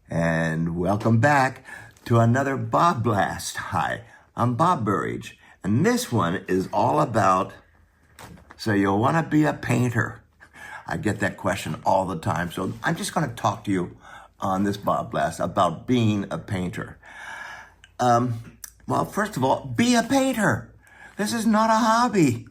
And welcome back to another BobBlast. Hi, I'm Bob Burridge, and this one is all about, so you want to be a painter? I get that question all the time, so I'm just going to talk to you on this BobBlast about being a painter. Well, first of all, be a painter. This is not a hobby.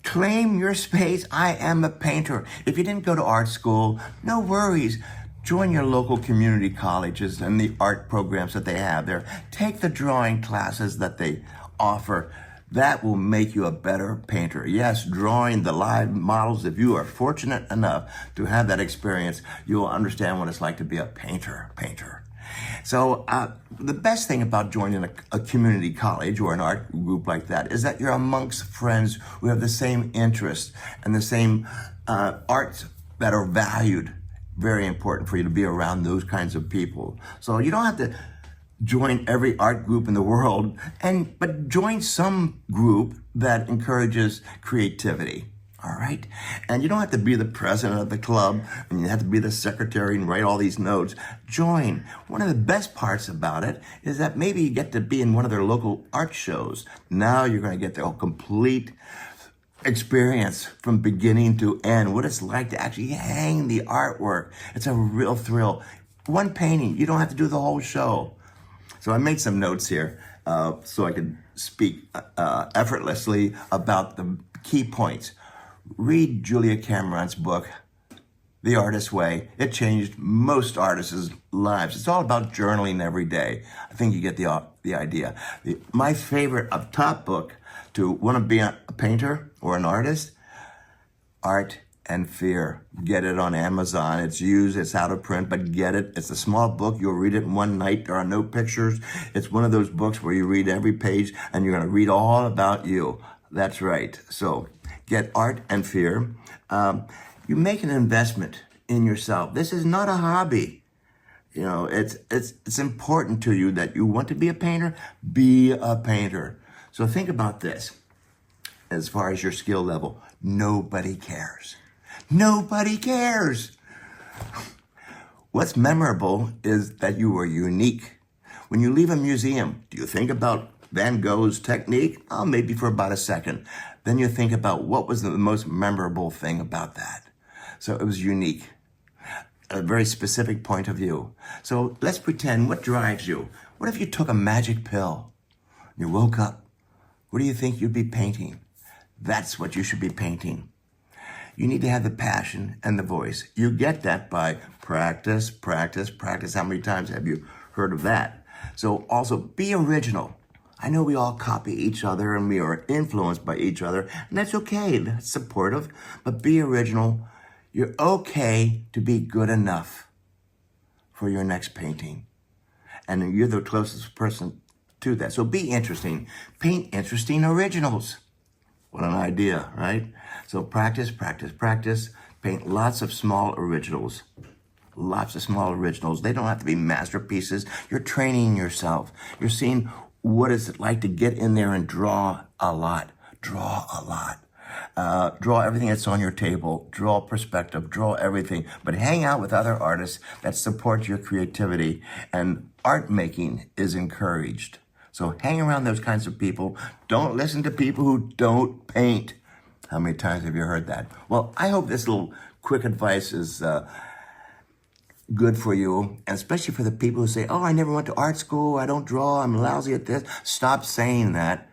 Claim your space. I am a painter. If you didn't go to art school, no worries. Join your local community colleges and the art programs that they have there. Take the drawing classes that they offer. That will make you a better painter. Yes, drawing the live models. If you are fortunate enough to have that experience, you will understand what it's like to be a painter. So the best thing about joining a community college or an art group like that is that you're amongst friends who have the same interests and the same arts that are valued. Very important for you to be around those kinds of people. So you don't have to join every art group in the world, but join some group that encourages creativity. All right? And you don't have to be the president of the club, and you have to be the secretary and write all these notes. Join. One of the best parts about it is that maybe you get to be in one of their local art shows. Now you're going to get the whole complete experience from beginning to end, what it's like to actually hang the artwork. It's a real thrill. One painting, you don't have to do the whole show. So I made some notes here so I could speak effortlessly about the key points. Read Julia Cameron's book, The Artist's Way. It changed most artists' lives. It's all about journaling every day. I think you get the idea. My favorite top book to want to be a painter or an artist, Art and Fear. Get it on Amazon. It's used, it's out of print, but get it. It's a small book. You'll read it in one night. There are no pictures. It's one of those books where you read every page and you're going to read all about you. That's right. So get Art and Fear. You make an investment in yourself. This is not a hobby. You know, it's important to you that you want to be a painter. Be a painter. So think about this. As far as your skill level, nobody cares. Nobody cares. What's memorable is that you are unique. When you leave a museum, do you think about Van Gogh's technique? Oh, maybe for about a second. Then you think about what was the most memorable thing about that. So it was unique. A very specific point of view. So let's pretend, what drives you? What if you took a magic pill? You woke up. What do you think you'd be painting? That's what you should be painting. You need to have the passion and the voice. You get that by practice. How many times have you heard of that? So also be original. I know we all copy each other and we are influenced by each other, and that's okay. That's supportive, but be original. You're okay to be good enough for your next painting. And you're the closest person to that. So be interesting. Paint interesting originals. What an idea, right? So practice. Paint lots of small originals. They don't have to be masterpieces. You're training yourself. You're seeing what is it like to get in there and draw a lot. Draw everything that's on your table. Draw perspective. Draw everything. But hang out with other artists that support your creativity. And art making is encouraged. So hang around those kinds of people. Don't listen to people who don't paint. How many times have you heard that? Well, I hope this little quick advice is good for you, and especially for the people who say, oh, I never went to art school, I don't draw, I'm lousy at this. Stop saying that.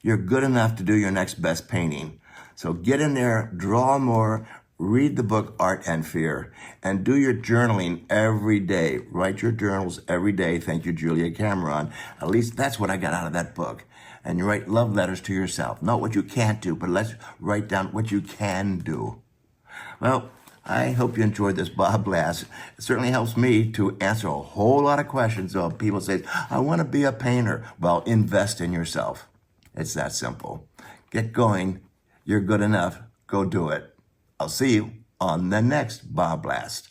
You're good enough to do your next best painting. So get in there, draw more, read the book Art and Fear, and do your journaling every day. Write your journals every day. Thank you, Julia Cameron. At least that's what I got out of that book. And you write love letters to yourself. Not what you can't do, but let's write down what you can do. Well, I hope you enjoyed this BobBlast. It certainly helps me to answer a whole lot of questions. So people say, I want to be a painter. Well, invest in yourself. It's that simple. Get going. You're good enough. Go do it. I'll see you on the next BobBlast.